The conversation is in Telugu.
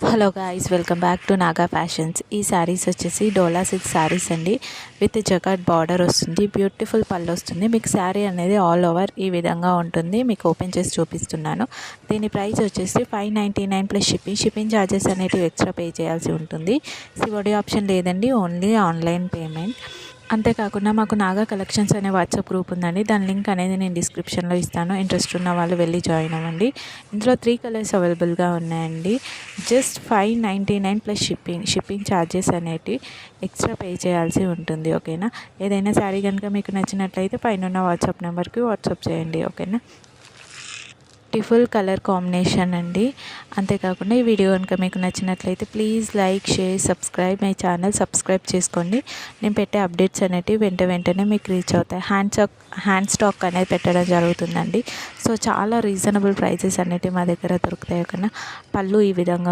Hello guys, welcome back to Naga fashions. ఈ శారీస్ వచ్చేసి డోలా సిల్క్ శారీస్ అండి. విత్ జకాట్ బార్డర్ వస్తుంది, బ్యూటిఫుల్ పళ్ళు వస్తుంది. మీకు శారీ అనేది ఆల్ ఓవర్ ఈ విధంగా ఉంటుంది. మీకు ఓపెన్ చేసి చూపిస్తున్నాను. దీని ప్రైస్ వచ్చేసి 599 ప్లస్ షిప్పింగ్ ఛార్జెస్ అనేటివి ఎక్స్ట్రా పే చేయాల్సి ఉంటుంది. సిఓడి ఆప్షన్ లేదండి, ఓన్లీ ఆన్లైన్ పేమెంట్. అంతేకాకుండా మాకు నాగా కలెక్షన్స్ అనే వాట్సాప్ గ్రూప్ ఉందండి. దాని లింక్ అనేది నేను డిస్క్రిప్షన్లో ఇస్తాను. ఇంట్రెస్ట్ ఉన్న వాళ్ళు వెళ్ళి జాయిన్ అవ్వండి. ఇందులో 3 కలర్స్ అవైలబుల్గా ఉన్నాయండి. జస్ట్ 599 ప్లస్ షిప్పింగ్ ఛార్జెస్ అనేటివి ఎక్స్ట్రా పే చేయాల్సి ఉంటుంది. ఓకేనా. ఏదైనా శారీ కనుక మీకు నచ్చినట్లయితే పైన వాట్సాప్ నెంబర్కి వాట్సాప్ చేయండి. ఓకేనా. బ్యూటిఫుల్ కలర్ కాంబినేషన్ అండి. అంతేకాకుండా ఈ వీడియో కనుక మీకు నచ్చినట్లయితే please like, share, subscribe my channel. Subscribe చేసుకోండి. నేను పెట్టే అప్డేట్స్ అనేటివి వెంటనే మీకు రీచ్ అవుతాయి. హ్యాండ్ స్టాక్ అనేది పెట్టడం జరుగుతుందండి. సో చాలా రీజనబుల్ ప్రైజెస్ అనేటివి మా దగ్గర దొరుకుతాయి. ఓకేనా. పళ్ళు ఈ విధంగా